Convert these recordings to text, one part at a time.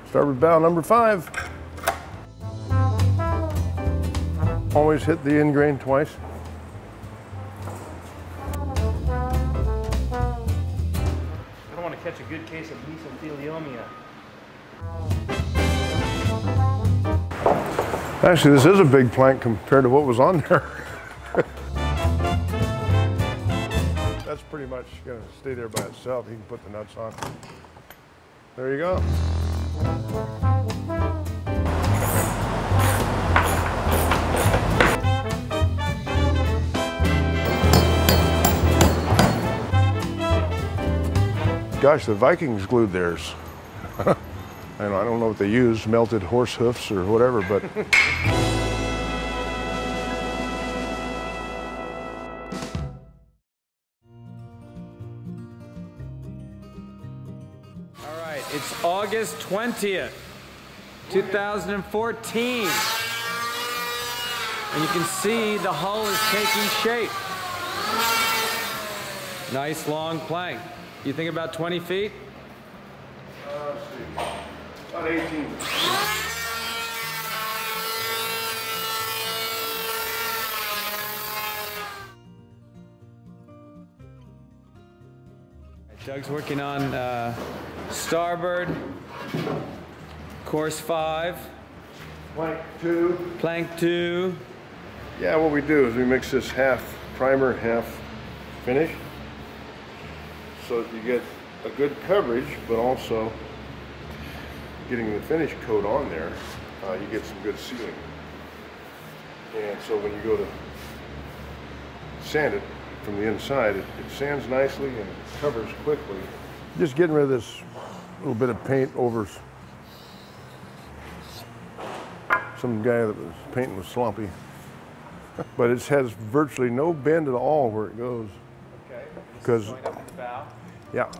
Starboard bow number 5. Always hit the end grain twice. I don't want to catch a good case of mesothelioma. Actually, this is a big plank compared to what was on there. That's pretty much going to stay there by itself. You can put the nuts on. There you go. Gosh, the Vikings glued theirs. I don't know what they used, melted horse hoofs or whatever, but. All right, it's August 20th, 2014. And you can see the hull is taking shape. Nice long plank. You think about 20 feet? Let's see. About 18. Doug's working on starboard, course 5. Plank 2. Plank 2. Yeah, what we do is we mix this half primer, half finish, so that you get a good coverage, but also getting the finish coat on there, you get some good sealing. And so when you go to sand it from the inside, it sands nicely and covers quickly. Just getting rid of this little bit of paint over some guy that was painting was slumpy. But it has virtually no bend at all where it goes. Okay. Because going up the bow. yeah.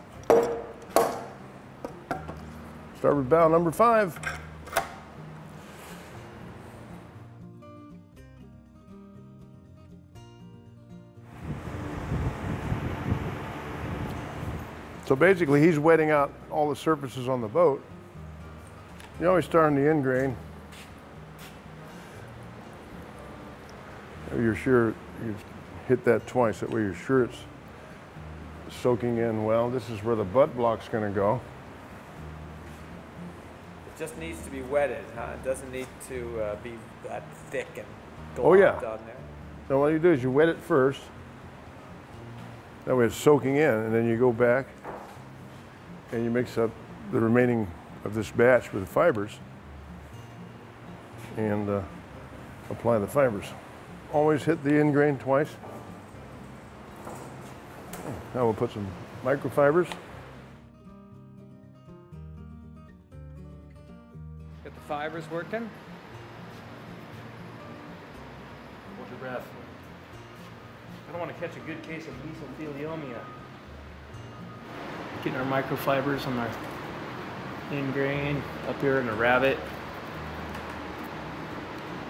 Starboard bow number 5. So basically he's wetting out all the surfaces on the boat. You always start on the end grain. You're sure you hit that twice, that way you're sure it's soaking in well. This is where the butt block's going to go. It just needs to be wetted, huh? It doesn't need to be that thick and Oh yeah. down there. So what you do is you wet it first. That way it's soaking in, and then you go back and you mix up the remaining of this batch with the fibers and apply the fibers. Always hit the end grain twice. Now we'll put some microfibers. Get the fibers working. Hold your breath. I don't want to catch a good case of mesothelioma. Getting our microfibers on our end grain up here in the rabbit,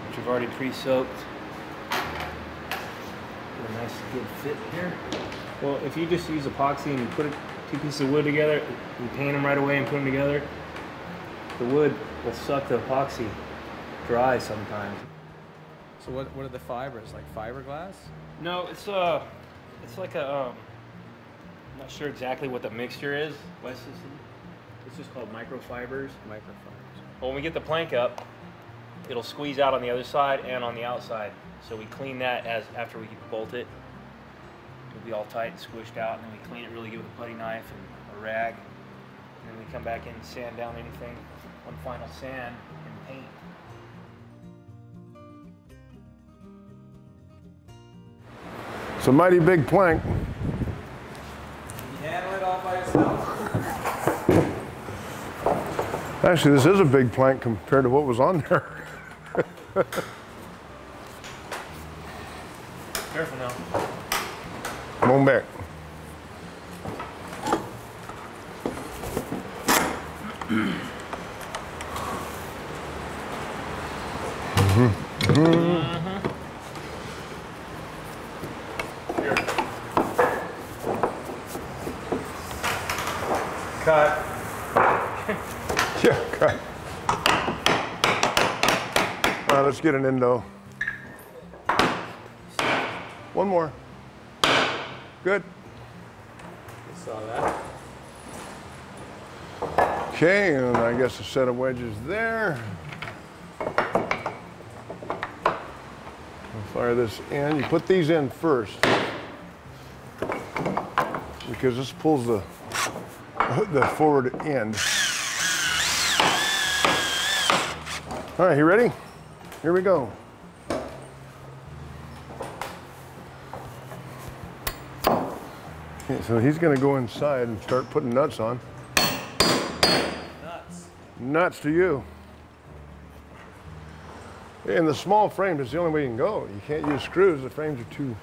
which we've already pre-soaked. Get a nice good fit here. Well, if you just use epoxy and you put 2 pieces of wood together, you paint them right away and put them together, the wood will suck the epoxy dry sometimes. So what are the fibers, like fiberglass? No, it's like a, I'm not sure exactly what the mixture is. It's just called microfibers. Microfibers. Well, when we get the plank up, it'll squeeze out on the other side and on the outside. So we clean that after we bolt it. It'll be all tight and squished out, and then we clean it really good with a putty knife and a rag. And then we come back in and sand down anything, one final sand and paint. It's a mighty big plank. You handle it all by yourself? Actually, this is a big plank compared to what was on there. Careful now. Come on back. Cut. Yeah, cut. All right, let's get an endo. One more. Good. You saw that. Okay, and I guess a set of wedges there. We'll fire this in. You put these in first because this pulls the forward end. All right, you ready? Here we go. Okay, so he's going to go inside and start putting nuts on. Nuts to you. In the small frames, it's the only way you can go. You can't use screws. The frames are too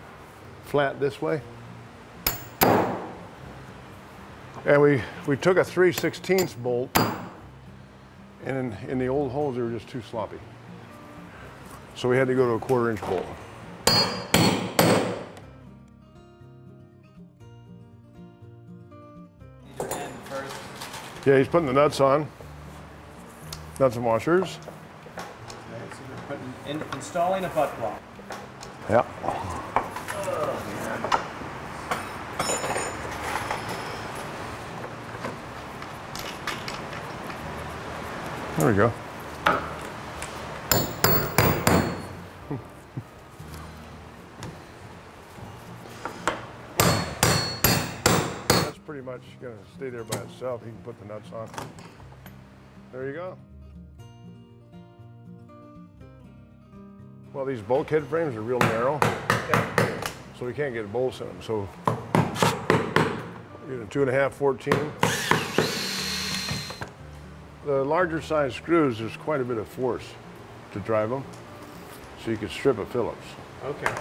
flat this way. And we took a 3/16 bolt, and in the old holes, they were just too sloppy. So we had to go to a 1/4-inch bolt. Yeah, he's putting the nuts on. Nuts and washers. Okay, so we're installing a butt block. Yeah. There we go. That's pretty much going to stay there by itself. He can put the nuts on. There you go. Well, these bulkhead frames are real narrow, so we can't get bolts in them. So, you know, 2.5, 14. The larger size screws, there's quite a bit of force to drive them, so you can strip a Phillips. Okay.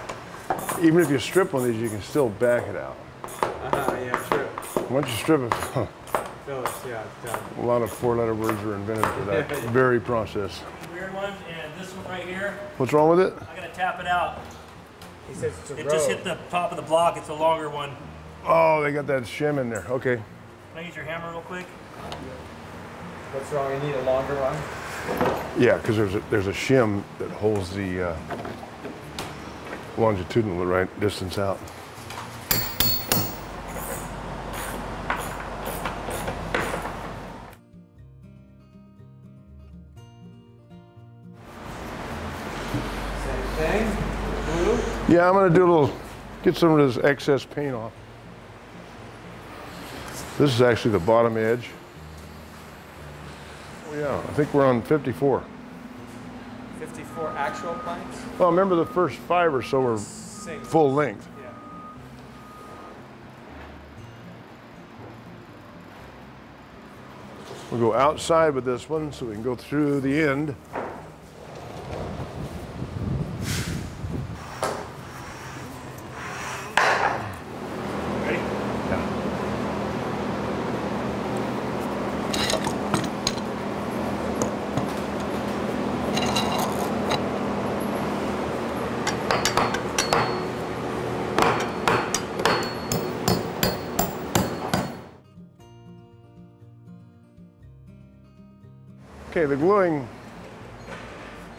Even if you strip one of these, you can still back it out. Yeah, true. Once you strip it, Phillips, yeah, done. a lot of 4-letter words were invented for that very process. Weird one, and this one right here, What's wrong with it? I gotta tap it out. He says it's a It road. just hit the top of the block. It's a longer one. Oh, they got that shim in there. Okay. Can I use your hammer real quick? What's wrong? You need a longer one? Yeah, because there's a shim that holds the longitudinal the right distance out. Same thing. Glue. Yeah, I'm gonna do a little, get some of this excess paint off. This is actually the bottom edge. Oh yeah, I think we're on 54. 54 actual planks? Well, remember the first 5 or so were Single. full length. Yeah. We'll go outside with this one so we can go through the end. Ready? Yeah. Okay, the gluing,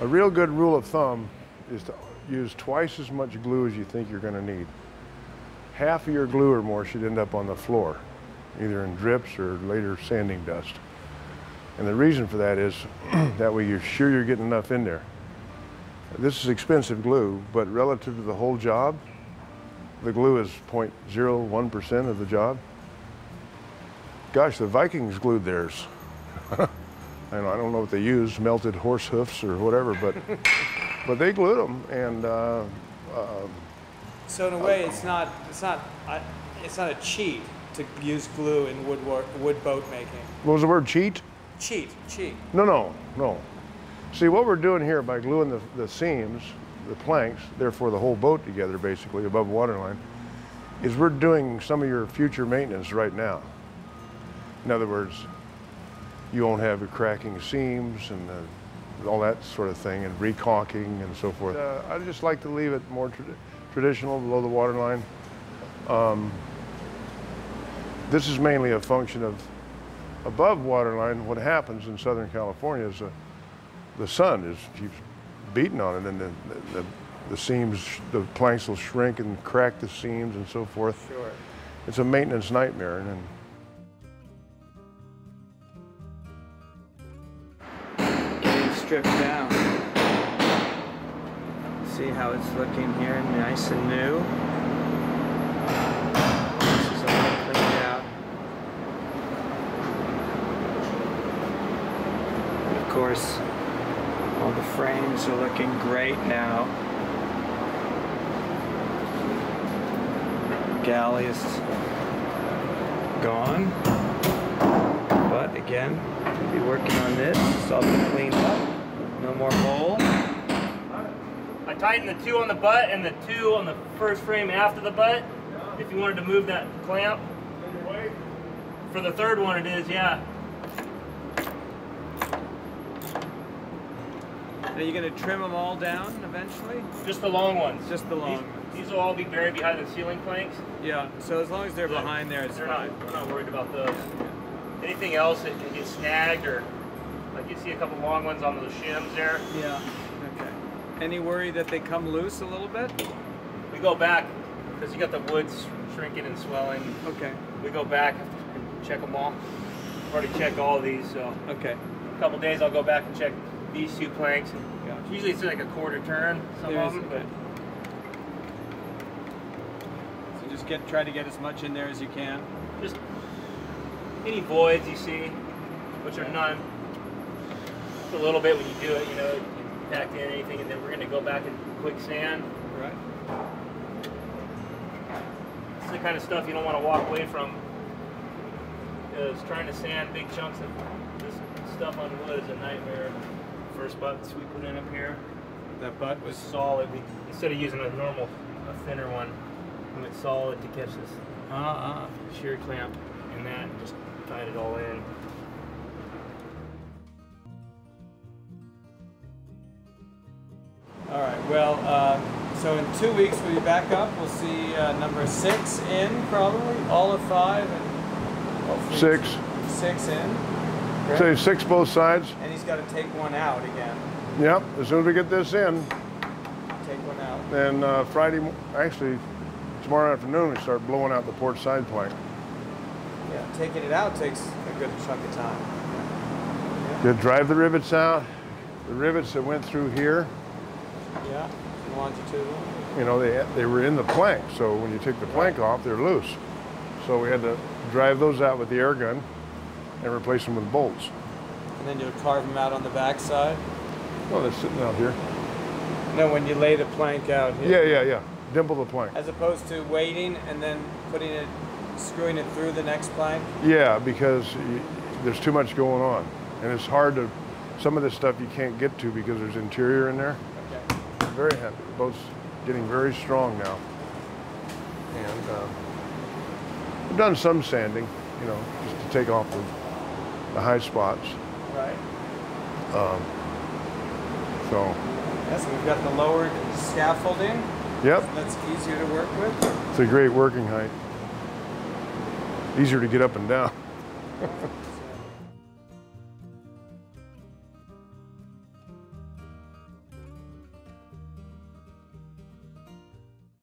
a real good rule of thumb is to use twice as much glue as you think you're going to need. Half of your glue or more should end up on the floor, either in drips or later sanding dust. And the reason for that is that way you're sure you're getting enough in there. This is expensive glue, but relative to the whole job, the glue is 0.01% of the job. Gosh, the Vikings glued theirs. I don't know what they used, melted horse hoofs or whatever, but they glued them, and So in a way, it's not a cheat to use glue in wood boat making. what was the word, cheat? Cheat. No. See, what we're doing here by gluing the seams, the planks, therefore the whole boat together basically above waterline, is we're doing some of your future maintenance right now. In other words, you won't have your cracking seams and all that sort of thing, and recaulking and so forth. I just like to leave it more traditional below the waterline. This is mainly a function of above waterline. What happens in Southern California is the sun keeps beating on it, and the seams, the planks will shrink and crack the seams and so forth. Sure. It's a maintenance nightmare. And getting stripped down. See how it's looking here, nice and new. This is all cleaned out. Of course, all the frames are looking great now. Galley is gone, but again, we'll be working on this. It's all been cleaned up. No more hole. I tightened the 2 on the butt and the 2 on the first frame after the butt. If you wanted to move that clamp. For the third one it is, yeah. Are you going to trim them all down eventually? Just the long ones. Just the long ones. These will all be buried behind the ceiling planks. Yeah, so as long as they're behind there, it's fine. We're not worried about those. Anything else that can get snagged, or like you see a couple long ones on those shims there. Yeah, okay. Any worry that they come loose a little bit? We go back, because you got the woods shrinking and swelling. Okay. We go back and check them all. I've already checked all of these, so. Okay. In a couple days I'll go back and check these 2 planks. And usually it's like a quarter turn, some of them. But so just try to get as much in there as you can. Just any voids you see, which are none. Just a little bit when you do it, you know, you pack in anything, and then we're going to go back and quick sand. Right. It's the kind of stuff you don't want to walk away from, because trying to sand big chunks of this stuff on wood is a nightmare. First butts we put in up here, that butt was solid. Instead of using a thinner one, we went solid to catch this shear clamp in that, and just tied it all in. all right. Well, so in 2 weeks we'll be back up. We'll see number 6 in probably, all of 5, and hopefully 6 in. Right. so 6 both sides. And he's got to take one out again. Yep. As soon as we get this in, Take one out. then Friday, actually tomorrow afternoon, we start blowing out the port side plank. Yeah, taking it out takes a good chunk of time. You drive the rivets out. The rivets that went through here, Yeah, longitudinal. you know, they were in the plank. So when you take the plank off, they're loose. So we had to drive those out with the air gun and replace them with bolts. And then you'll carve them out on the back side? Oh, they're sitting out here. No, when you lay the plank out here. Yeah. Dimple the plank. As opposed to waiting and then screwing it through the next plank? Yeah, because there's too much going on. And it's hard to, some of this stuff you can't get to because there's interior in there. Okay. Very heavy. The boat's getting very strong now. And we've done some sanding, you know, just to take off the high spots. Right. So. Yes, we've got the lowered scaffolding. Yep. So that's easier to work with. It's a great working height. Easier to get up and down.